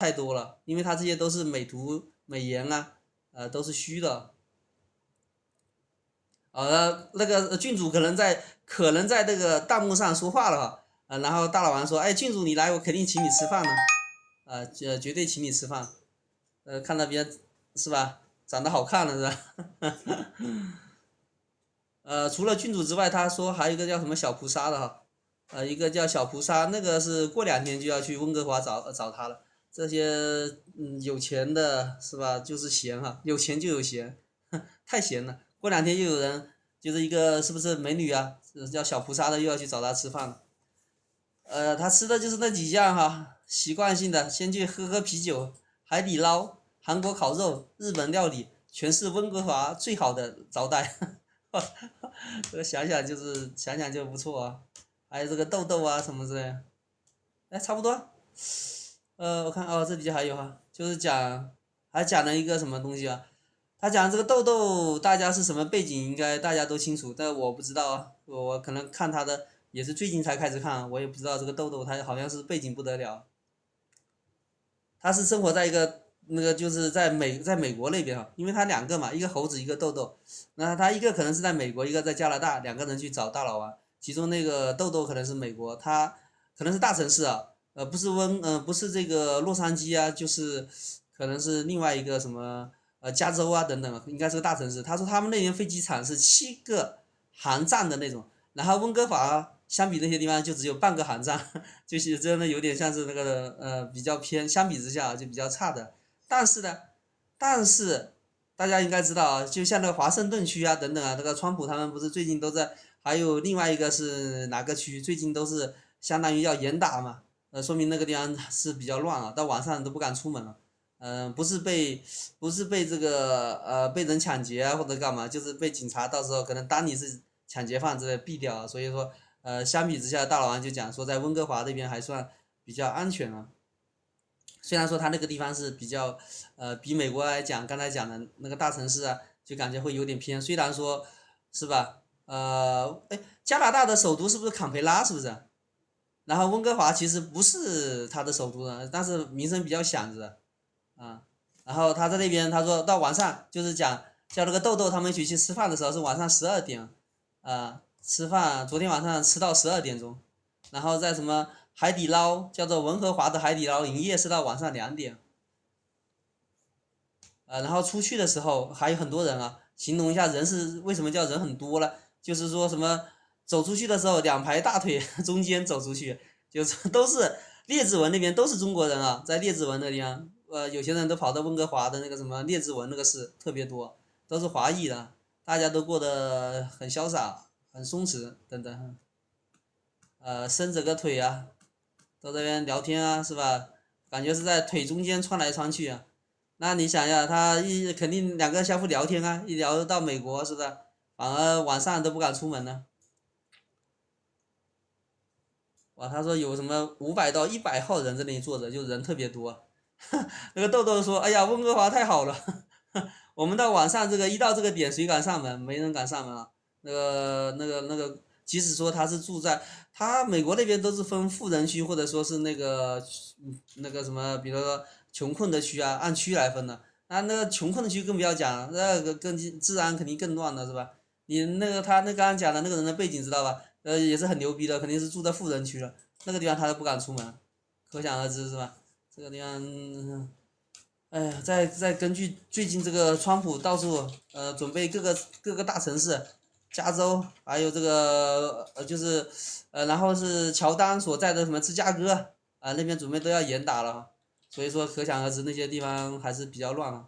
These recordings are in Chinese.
太多了，因为它这些都是美图美颜啊，都是虚的。那个郡主可能在那个弹幕上说话了哈，然后大老王说，哎，郡主你来，我肯定请你吃饭呢，绝对请你吃饭，看到别人是吧，长得好看了是吧？除了郡主之外，他说还有一个叫什么小菩萨的哈，一个叫小菩萨，那个是过2天就要去温哥华找他了。这些有钱的是吧，就是闲哈，有钱就有闲，太闲了。过2天又有人就是一个是不是美女啊，叫小菩萨的又要去找他吃饭了。他吃的就是那几样哈，习惯性的先去喝啤酒，海底捞、韩国烤肉、日本料理，全是温哥华最好的招待。这个想想就不错啊，还有这个豆豆啊什么之类的。哎，差不多。我看这底下还有哈，就是还讲了一个什么东西啊？他讲这个豆豆，大家是什么背景，应该大家都清楚，但我不知道啊。我可能看他的也是最近才开始看，我也不知道这个豆豆他好像是背景不得了。他是生活在一个那个就是在美国那边哈，因为他2个嘛，一个猴子一个豆豆，那他一个可能是在美国，一个在加拿大，2个人去找大佬玩，其中那个豆豆可能是美国，他可能是大城市啊，不是这个洛杉矶啊，就是可能是另外一个什么加州啊等等，应该是个大城市。他说他们那边飞机场是7个航站的那种，然后温哥华相比那些地方就只有半个航站，就是真的有点像是那个比较偏，相比之下就比较差的。但是呢，但是大家应该知道啊，就像那个华盛顿区啊等等啊，这个川普他们不是最近都在，还有另外一个是哪个区，最近都是相当于要严打嘛，说明那个地方是比较乱啊，到晚上都不敢出门了。不是被这个被人抢劫啊或者干嘛，就是被警察到时候可能当你是抢劫犯之类毙掉啊。所以说相比之下，大老王就讲说在温哥华这边还算比较安全啊。虽然说他那个地方是比较比美国来讲，刚才讲的那个大城市啊，就感觉会有点偏。虽然说是吧，加拿大的首都是不是坎培拉？是不是？然后温哥华其实不是它的首都呢，但是名声比较响着啊。然后他在那边，他说到晚上就是讲叫那个豆豆他们一起去吃饭的时候是晚上12点，吃饭，昨天晚上吃到12点钟，然后在什么海底捞叫做文和华的海底捞营业是到晚上2点，然后出去的时候还有很多人啊，形容一下人是为什么叫人很多了，就是说什么走出去的时候2排大腿中间走出去，就是都是列治文那边都是中国人啊，在列治文那地方，有些人都跑到温哥华的那个什么列治文那个市特别多，都是华裔的，大家都过得很潇洒，很松弛等等，伸着个腿啊，到这边聊天啊，是吧？感觉是在腿中间穿来穿去啊。那你想呀，肯定2个人相互聊天啊，一聊到美国是不是？反而晚上都不敢出门了。哇，他说有什么500到100号人在那里坐着，就人特别多。那个豆豆说：“哎呀，温哥华太好了，我们到晚上一到这个点，谁敢上门？没人敢上门啊。那个，即使说他是住在美国那边都是分富人区或者说是那个什么，比如说穷困的区啊，按区来分的。那个穷困的区更不要讲，那个更治安肯定更乱了，是吧？你他刚刚讲的那个人的背景知道吧？也是很牛逼的，肯定是住在富人区了，那个地方他都不敢出门，可想而知是吧？这个地方，哎呀，再根据最近这个川普到处准备各个大城市，加州还有这个就是然后是乔丹所在的什么芝加哥那边准备都要严打了，所以说可想而知那些地方还是比较乱啊。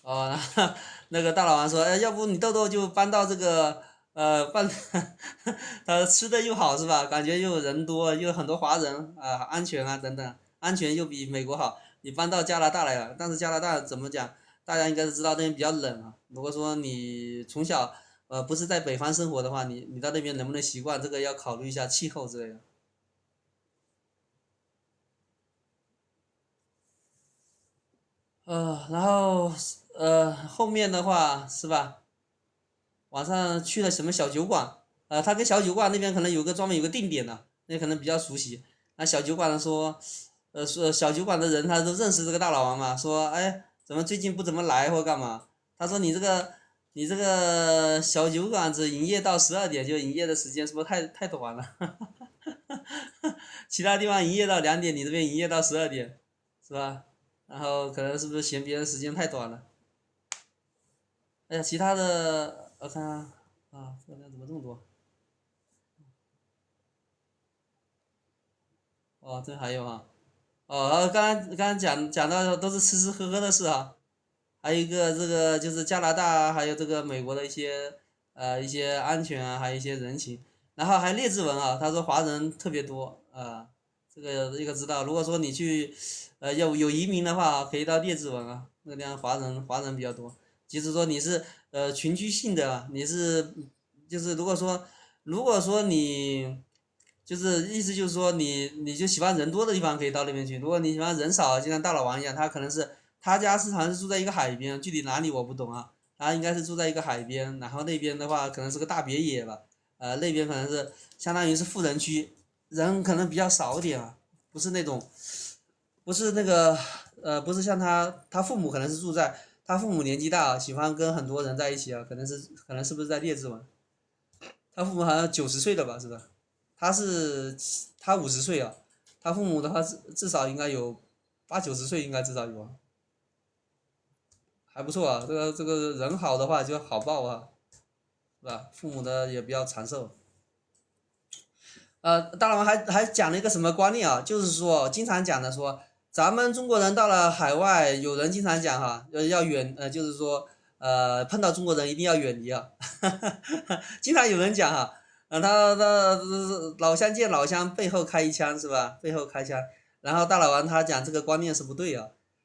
哦，那个大老王说，哎，要不你豆豆就搬到这个吃的又好是吧？感觉又人多，又很多华人啊，安全啊等等，安全又比美国好。你搬到加拿大来了，但是加拿大怎么讲？大家应该是知道那边比较冷啊。如果说你从小不是在北方生活的话，你到那边能不能习惯？这个要考虑一下气候之类的。然后后面的话是吧？晚上去了什么小酒馆？他跟小酒馆那边可能专门有个定点的，那可能比较熟悉。那小酒馆的说小酒馆的人他都认识这个大老王嘛，说哎怎么最近不怎么来或干嘛？他说你这个小酒馆子营业到12点，就营业的时间是不是太短了？其他地方营业到2点，你这边营业到12点，是吧？然后可能是不是嫌别人时间太短了？哎呀，其他的我看这个量怎么这么多？哦，这还有哦，然后刚刚讲到的都是吃吃喝喝的事还有一个这个就是加拿大还有这个美国的一些安全还有一些人情，然后还列治文他说华人特别多这个知道，如果说你去有移民的话可以到列治文那个地方华人比较多，即使说你是群居性的，你是就是如果说你就是意思就是说你就喜欢人多的地方可以到那边去，如果你喜欢人少，就像大老王一样，他家好像是住在一个海边，具体哪里我不懂他应该是住在一个海边，然后那边的话可能是个大别野吧，那边可能是相当于是富人区，人可能比较少点不是那种，不是那个不是像他父母可能是他父母年纪大喜欢跟很多人在一起可能是不是在列治文，他父母好像90岁了吧，是吧？他50岁他父母的话至少应该有80、90岁，应该至少有还不错这个人好的话就好报是吧？父母的也比较长寿。大佬们还讲了一个什么观念就是说经常讲的说，咱们中国人到了海外，有人经常讲要就是说碰到中国人一定要远离经常有人讲他老乡见老乡，背后开一枪是吧？背后开枪，然后大老王他讲这个观念是不对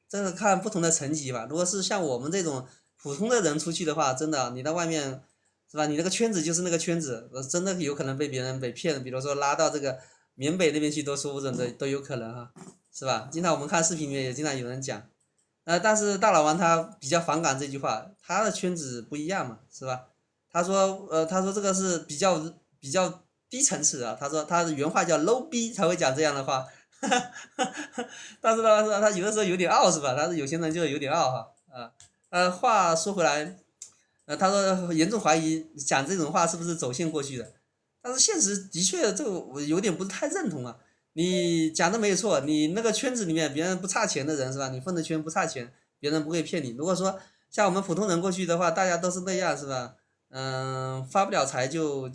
这个看不同的层级吧。如果是像我们这种普通的人出去的话，真的你在外面是吧？你那个圈子就是那个圈子，真的有可能被别人被骗，比如说拉到这个缅北那边去都说不准的都有可能是吧？经常我们看视频里面也经常有人讲，但是大老王他比较反感这句话，他的圈子不一样嘛，是吧？他说这个是比较低层次他说他的原话叫 low 逼才会讲这样的话，但是呢，他有的时候有点傲是吧？但是有些人就有点傲话说回来，他说严重怀疑讲这种话是不是走线过去的，但是现实的确这个我有点不是太认同你讲的没有错，你那个圈子里面别人不差钱的人是吧？你混的圈不差钱，别人不会骗你。如果说像我们普通人过去的话，大家都是那样是吧？发不了财就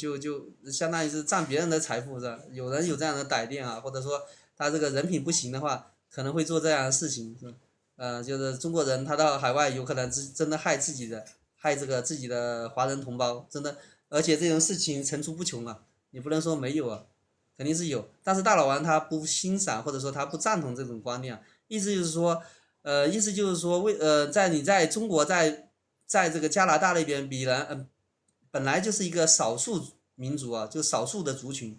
相当于是占别人的财富是吧？有人有这样的歹念或者说他这个人品不行的话，可能会做这样的事情是吧？就是中国人他到海外有可能真的害这个自己的华人同胞，真的，而且这种事情层出不穷你不能说没有肯定是有，但是大老王他不欣赏或者说他不赞同这种观念意思就是说在中国在这个加拿大那边本来就是一个少数民族就少数的族群。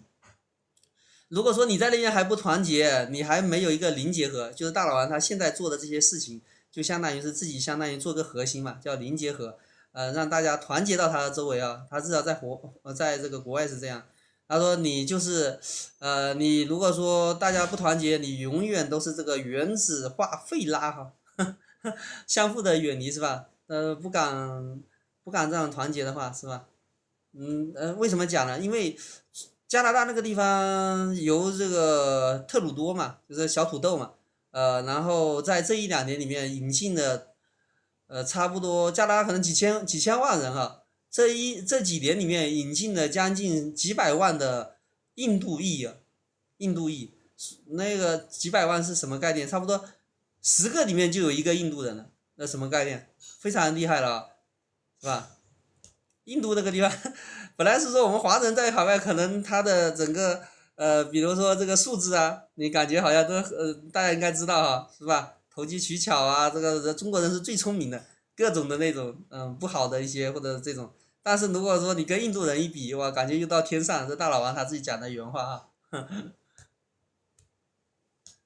如果说你在那边还不团结，你还没有一个零结合，就是大老王他现在做的这些事情，就相当于是自己相当于做个核心嘛，叫零结合，让大家团结到他的周围他至少在这个国外是这样。他说你就是你如果说大家不团结，你永远都是这个原子化废拉相互的远离是吧？不敢这样团结的话是吧？为什么讲呢？因为加拿大那个地方由这个特鲁多嘛，就是小土豆嘛，然后在这1、2年里面引进了，差不多加拿大可能几千万人这几年里面引进了将近几百万的印度裔印度裔，那个几百万是什么概念？差不多10个里面就有一个印度人了，那什么概念？非常厉害了，是吧？印度那个地方，本来是说我们华人在海外可能他的整个比如说这个素质你感觉好像都大家应该知道是吧？投机取巧这个中国人是最聪明的，各种的那种不好的一些或者这种，但是如果说你跟印度人一比，哇，感觉又到天上。这大老王他自己讲的原话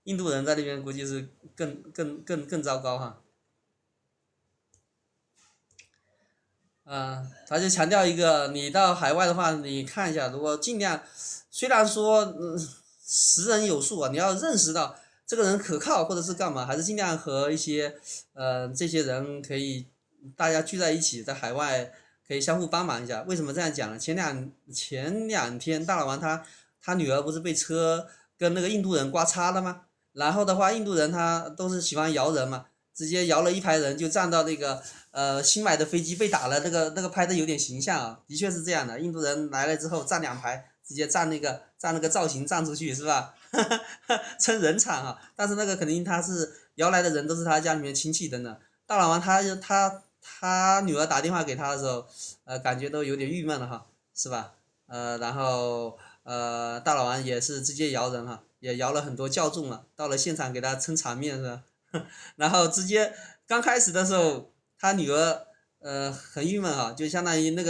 印度人在那边估计是更糟糕他就强调一个，你到海外的话，你看一下，如果尽量，虽然说识人有术啊，你要认识到这个人可靠或者是干嘛，还是尽量和一些这些人可以大家聚在一起，在海外可以相互帮忙一下。为什么这样讲呢？前两天大老王他女儿不是被车跟那个印度人刮擦了吗？然后的话，印度人他都是喜欢摇人嘛，直接摇了一排人就站到那个新买的飞机被打了，那个拍的有点形象啊，的确是这样的。印度人来了之后站两排，直接站那个造型站出去是吧？撑人场啊。但是那个肯定他是摇来的人都是他家里面亲戚等等。大老王他女儿打电话给他的时候，感觉都有点郁闷了哈，是吧？然后大老王也是直接摇人哈，也摇了很多教众了，到了现场给他撑场面是吧？然后直接刚开始的时候，他女儿很郁闷哈，就相当于那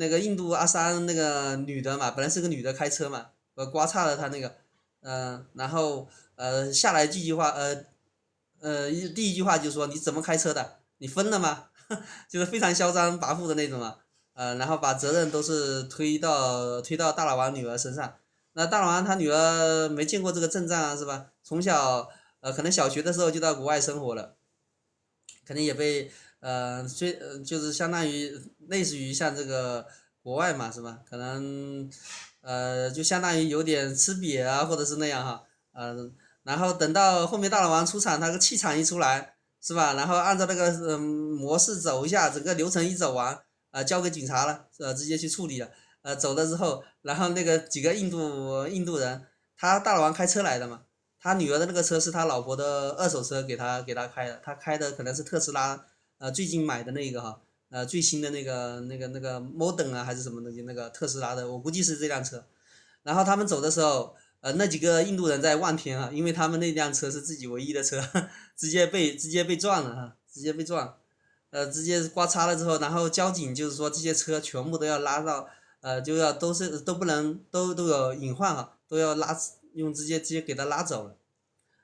个印度阿三那个女的嘛，本来是个女的开车嘛，刮擦了他那个，然后下来第一句话第一句话就说你怎么开车的？你疯了吗？就是非常嚣张跋扈的那种啊，然后把责任都是推到大老王女儿身上。那大老王他女儿没见过这个阵仗啊，是吧？从小可能小学的时候就到国外生活了，肯定也被就是相当于类似于像这个国外嘛，是吧？可能就相当于有点吃瘪啊，或者是那样哈，然后等到后面大老王出场，他个气场一出来，是吧？然后按照那个模式走一下，整个流程一走完，交给警察了，直接去处理了。走了之后，然后那个几个印度人，他大老王开车来的嘛，他女儿的那个车是他老婆的二手车，给他开的，他开的可能是特斯拉，最近买的那个哈，最新的那个 Model 啊还是什么东西，那个特斯拉的，我估计是这辆车。然后他们走的时候，那几个印度人在望天啊，因为他们那辆车是自己唯一的车，直接被撞了哈，直接被撞，直接刮擦了之后，然后交警就是说这些车全部都要拉到，就要都不能都有隐患啊，都要用直接给他拉走了。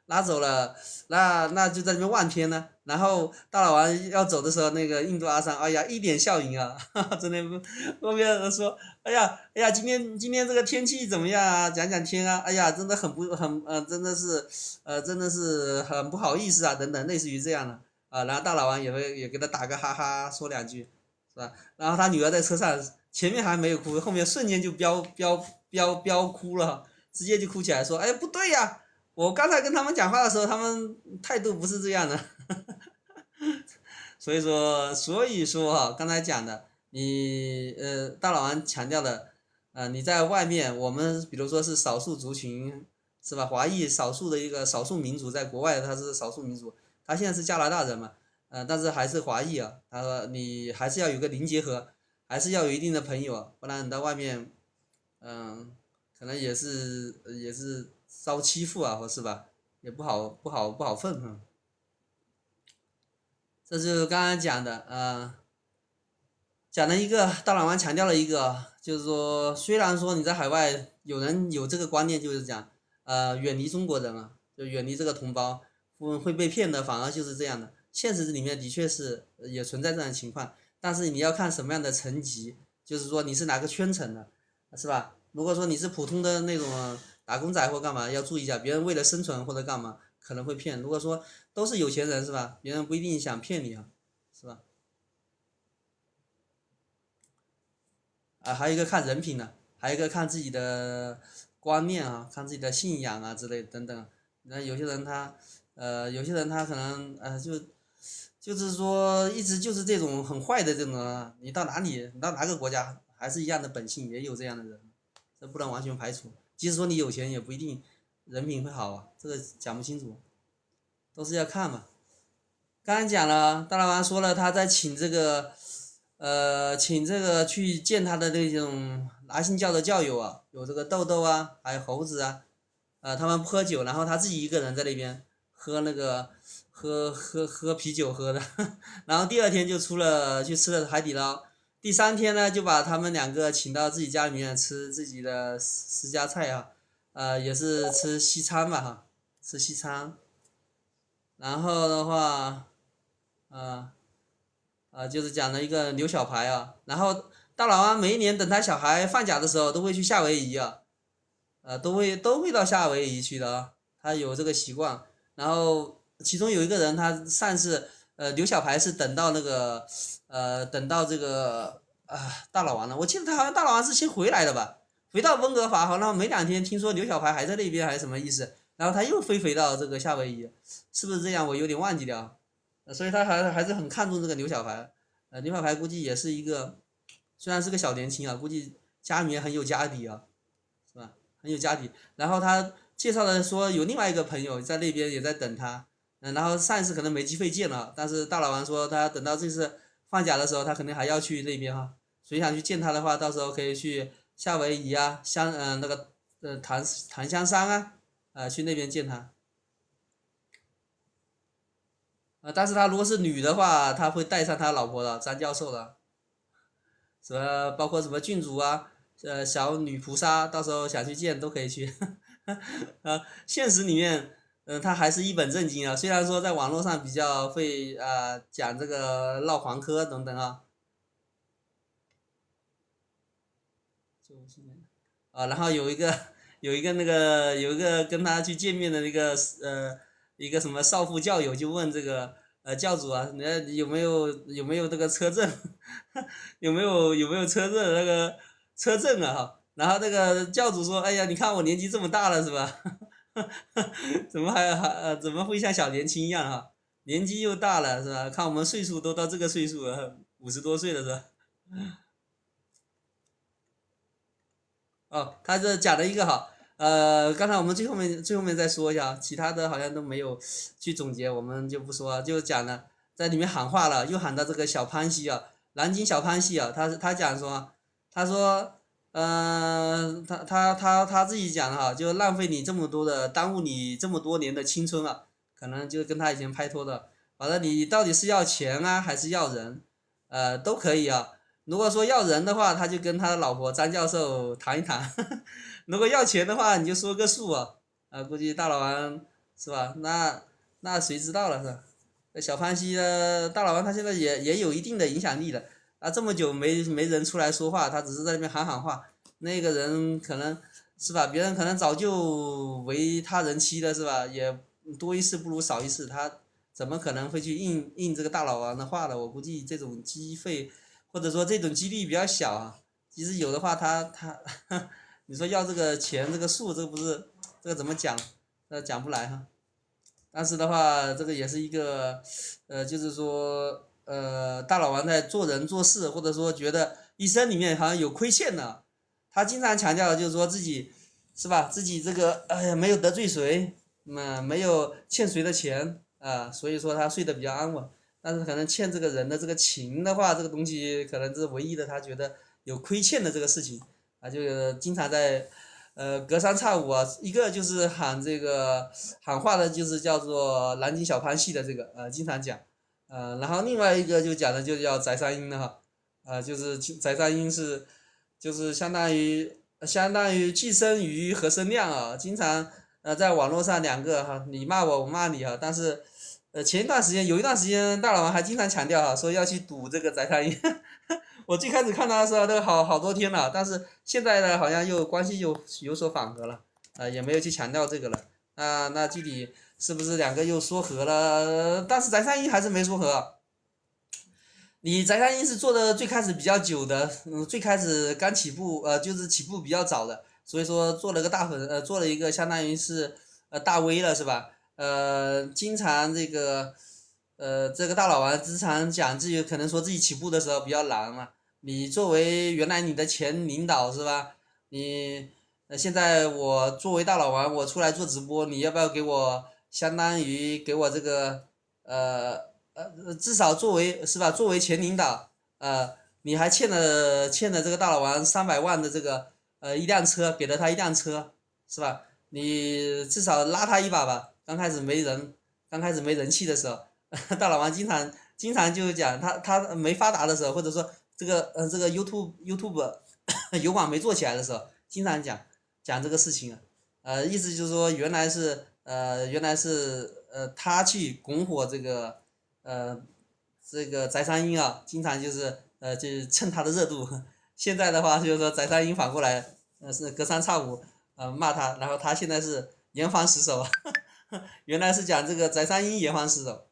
拉走了，那就在那边望天呢。然后大老王要走的时候，那个印度阿三，哎呀，一脸笑容啊，哈哈，在那边后面说，哎呀，今天这个天气怎么样啊？讲讲天啊，哎呀，真的真的是很不好意思啊，等等，类似于这样的啊。然后大老王也给他打个哈哈，说两句，是吧？然后他女儿在车上，前面还没有哭，后面瞬间就飙哭了，直接就哭起来说，哎，不对呀。我刚才跟他们讲话的时候，他们态度不是这样的，所以说哈，刚才讲的，你大老王强调的，你在外面，我们比如说是少数族群，是吧？华裔少数的一个少数民族，在国外他是少数民族，他现在是加拿大人嘛，但是还是华裔啊。他说你还是要有个零结合，还是要有一定的朋友啊，不然你到外面，可能也是遭欺负啊，或是吧，也不好混哈。这就是刚刚讲的，讲了一个大老王强调了一个，就是说，虽然说你在海外有人有这个观念，就是讲，远离中国人啊，就远离这个同胞，会被骗的，反而就是这样的。现实里面的确是也存在这样的情况，但是你要看什么样的层级，就是说你是哪个圈层的，是吧？如果说你是普通的那种打工仔或干嘛，要注意一下，别人为了生存或者干嘛可能会骗。如果说都是有钱人是吧？别人不一定想骗你啊，是吧？还有一个看人品呢，还有一个看自己的观念啊，看自己的信仰啊之类等等。那有些人他可能就是说一直就是这种很坏的这种啊，你到哪个国家还是一样的本性，也有这样的人，这不能完全排除。即使说你有钱，也不一定人品会好啊，这个讲不清楚，都是要看嘛。刚才讲了，大老王说了，他在请这个去见他的那种拿信教的教友啊，有这个豆豆啊，还有猴子啊，他们不喝酒，然后他自己一个人在那边喝啤酒喝的，然后第二天就去吃了海底捞，第三天呢就把他们两个请到自己家里面吃自己的私家菜啊，也是吃西餐嘛哈，吃西餐，然后的话。啊，就是讲了一个刘小排啊，然后大老王每一年等他小孩放假的时候，都会去夏威夷啊，都会到夏威夷去的啊，他有这个习惯。然后其中有一个人，他上次刘小排是等到那个等到这个大老王了，我记得他好像大老王是先回来的吧，回到温哥华，好像没2天，听说刘小排还在那边还是什么意思，然后他又飞到这个夏威夷，是不是这样？我有点忘记掉啊。所以他还是很看重这个刘小排，刘小排估计也是一个，虽然是个小年轻啊，估计家里面很有家底啊，是吧？很有家底。然后他介绍的说有另外一个朋友在那边也在等他，然后上一次可能没机会见了，但是大老王说他等到这次放假的时候，他肯定还要去那边哈。谁想去见他的话，到时候可以去夏威夷啊，那个檀香山啊，去那边见他。但是他如果是女的话，他会带上他老婆的张教授的，什么包括什么郡主啊，小女菩萨，到时候想去见都可以去。现实里面，他还是一本正经啊，虽然说在网络上比较会讲这个唠黄科等等啊，然后有一个跟他去见面的那个一个什么少妇教友就问这个教主啊，你有没有这个车证，有没有车证那个车证啊哈，然后那个教主说，哎呀，你看我年纪这么大了是吧？怎么会像小年轻一样哈？年纪又大了是吧？看我们岁数都到这个岁数了，50多岁了是吧？哦，他这讲了一个哈，刚才我们最后面再说一下，其他的好像都没有去总结，我们就不说了，就讲了在里面喊话了，又喊到这个小潘西啊，南京小潘西啊，他讲说，他说，他自己讲哈，就浪费你这么多的，耽误你这么多年的青春啊，可能就跟他以前拍拖的，完了你到底是要钱啊，还是要人，都可以啊。如果说要人的话，他就跟他的老婆张教授谈一谈；如果要钱的话，你就说个数啊。估计大老王是吧？那谁知道了是吧？小潘西的大老王他现在也有一定的影响力了啊，这么久没人出来说话，他只是在那边喊喊话。那个人可能是吧？别人可能早就为他人妻了是吧？也多一事不如少一事，他怎么可能会去应这个大老王的话呢？我估计这种机会。或者说这种几率比较小啊。即使有的话，他你说要这个钱这个数，这个不是这个怎么讲？讲不来哈。但是的话，这个也是一个就是说大老王在做人做事，或者说觉得一生里面好像有亏欠的，他经常强调的就是说自己是吧？自己这个哎呀没有得罪谁，没有欠谁的钱所以说他睡得比较安稳。但是可能欠这个人的这个情的话，这个东西可能是唯一的他觉得有亏欠的这个事情就经常在隔三差五啊，一个就是喊这个喊话的，就是叫做南京小潘系的这个经常讲然后另外一个就讲的就叫翟山鹰的哈就是翟山鹰是就是相当于寄生鱼和生亮啊，经常在网络上两个哈，你骂我，我骂你哈，但是前一段时间有一段时间大老王还经常强调哈，说要去赌这个翟山鹰。我最开始看他的时候都好多天了，但是现在呢好像又关系又有所缓和了，也没有去强调这个了。那具体是不是两个又说和了？但是翟山鹰还是没说和。你翟山鹰是做的最开始比较久的，最开始刚起步，就是起步比较早的，所以说做了个做了一个相当于是大 V 了是吧？经常这个大老王经常讲自己可能说自己起步的时候比较难嘛。你作为原来你的前领导是吧？你现在我作为大老王，我出来做直播，你要不要给我相当于给我这个至少作为是吧？作为前领导，你还欠了这个大老王300万的这个一辆车，给了他一辆车，是吧？你至少拉他一把吧。刚开始没人气的时候，大老王经常就讲他没发达的时候，或者说这个 YouTube 油管没做起来的时候，经常讲这个事情意思就是说原来是他去拱火这个这个翟山鹰啊，经常就蹭他的热度。现在的话就是说翟山鹰反过来，是隔三差五骂他，然后他现在是严防死守。原来是讲这个翟山鹰严防死守，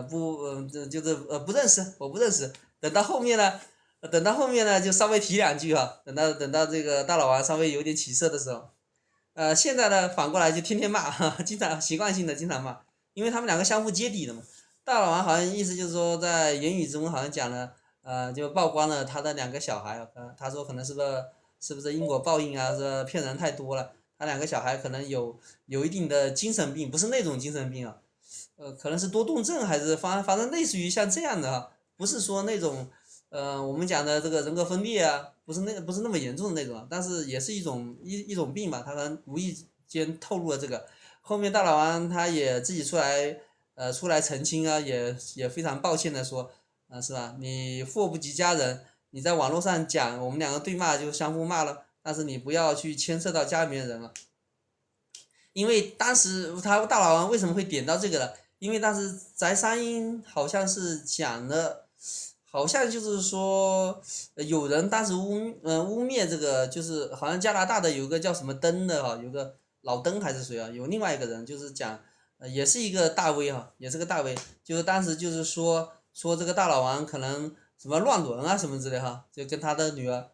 不，这就是不认识，我不认识。等到后面呢就稍微提两句哈，等到这个大老王稍微有点起色的时候，现在呢反过来就天天骂，经常习惯性的经常骂，因为他们两个相互揭底的嘛。大老王好像意思就是说，在言语中好像讲了，就曝光了他的两个小孩，他说可能是不是因果报应啊，是骗人太多了，他两个小孩可能有一定的精神病，不是那种精神病啊，可能是多动症还是反正类似于像这样的哈，不是说那种我们讲的这个人格分裂啊，不是那么严重的那种啊，但是也是一种病吧，他可能无意间透露了这个，后面大老王他也自己出来澄清啊，也非常抱歉的说，是吧？你祸不及家人，你在网络上讲我们两个对骂就相互骂了，但是你不要去牵涉到家里面人了。因为当时他大老王为什么会点到这个呢？因为当时翟山鹰好像是讲了，好像就是说，有人当时污蔑这个，就是好像加拿大的有个叫什么登的哈，有个老登还是谁啊？有另外一个人就是讲，也是一个大 V 哈，也是个大 V，就是当时就是说这个大老王可能什么乱伦啊什么之类哈，就跟他的女儿。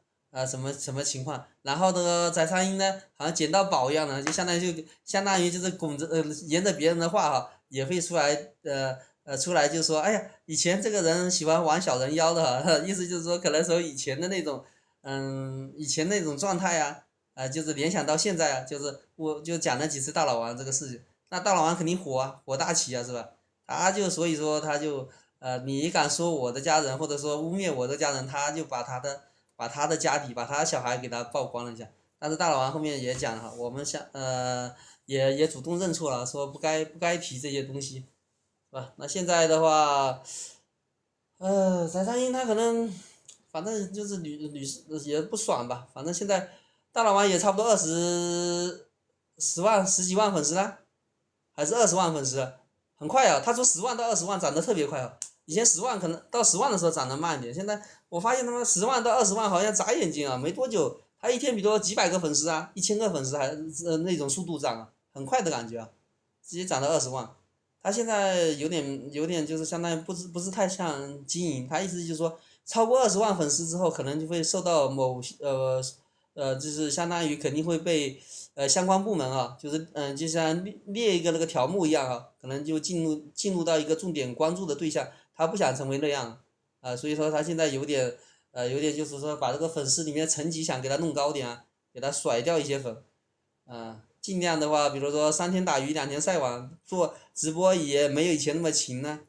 什么情况？然后这个翟山鹰呢，好像捡到宝一样的，就相当于就是沿着别人的话哈，也会出来就说，哎呀，以前这个人喜欢玩小人妖的哈，意思就是说可能说以前的那种，以前那种状态啊，就是联想到现在啊，就是我就讲了几次大老王这个事情，那大老王肯定火啊，火大起啊，是吧？所以说他就你敢说我的家人，或者说污蔑我的家人，他就把他的家底，把他的小孩给他曝光了一下。但是大老王后面也讲了哈，我们也主动认错了，说不该提这些东西，是吧？那现在的话，翟山鹰他可能反正就是屡也不爽吧，反正现在大老王也差不多十几万粉丝了，还是20万粉丝，很快啊！他从10万到20万涨得特别快啊！以前10万可能到10万的时候涨得慢一点，现在我发现他妈10万到20万好像眨眼睛啊，没多久，他一天比如几百个粉丝啊，1000个粉丝还那种速度涨啊，很快的感觉啊，直接涨到20万。他现在有点就是相当于不是太像经营，他意思就是说超过20万粉丝之后，可能就会受到就是相当于肯定会被相关部门啊，就是就像列一个那个条目一样啊，可能就进入到一个重点关注的对象，他不想成为那样所以说他现在有点就是说把这个粉丝里面层级想给他弄高点啊，给他甩掉一些粉，尽量的话，比如说3天打鱼2天晒网，做直播也没有以前那么勤了，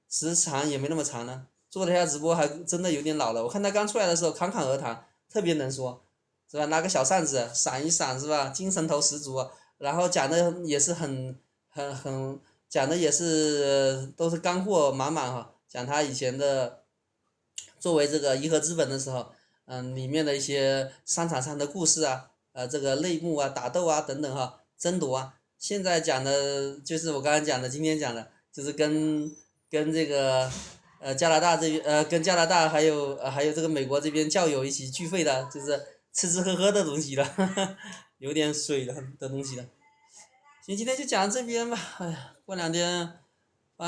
时长也没那么长了，做了一下直播还真的有点老了。我看他刚出来的时候侃侃而谈，特别能说，是吧？拿个小扇子闪一闪，是吧？精神头十足，然后讲的也是讲的也是都是干货满满哈，讲他以前的作为这个颐和资本的时候，里面的一些商场上的故事啊。这个内幕啊、打斗啊等等哈，争夺啊，现在讲的就是我刚才讲的，今天讲的，就是跟这个加拿大这边跟加拿大还有这个美国这边教友一起聚会的，就是吃吃喝喝的东西了，有点水的东西了。行，今天就讲到这边吧，哎呀，过两天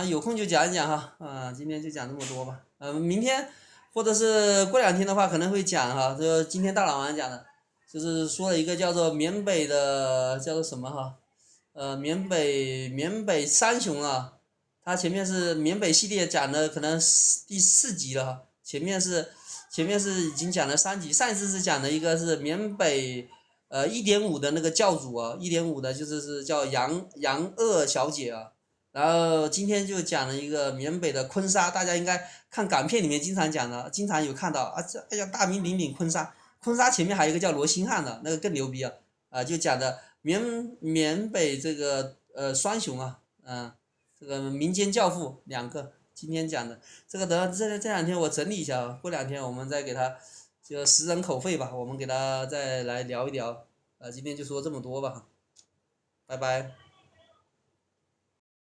有空就讲一讲哈，今天就讲这么多吧，明天或者是过两天的话可能会讲哈，这个今天大老王讲的。就是说了一个叫做缅北的叫做什么哈，缅北三雄啊，它前面是缅北系列讲的可能第4集了哈，前面是已经讲了3集，上一次是讲的一个是缅北1.5的那个教主啊，1.5的就是叫杨鄂小姐啊，然后今天就讲了一个缅北的坤沙，大家应该看港片里面经常讲的，经常有看到啊，这哎呀大名鼎鼎坤沙。坤沙前面还有一个叫罗星汉的，那个更牛逼就讲的缅北这个双雄啊，这个民间教父2个，今天讲的这个等这两天我整理一下过两天我们再给他就食人口肺吧，我们给他再来聊一聊，今天就说这么多吧，拜拜。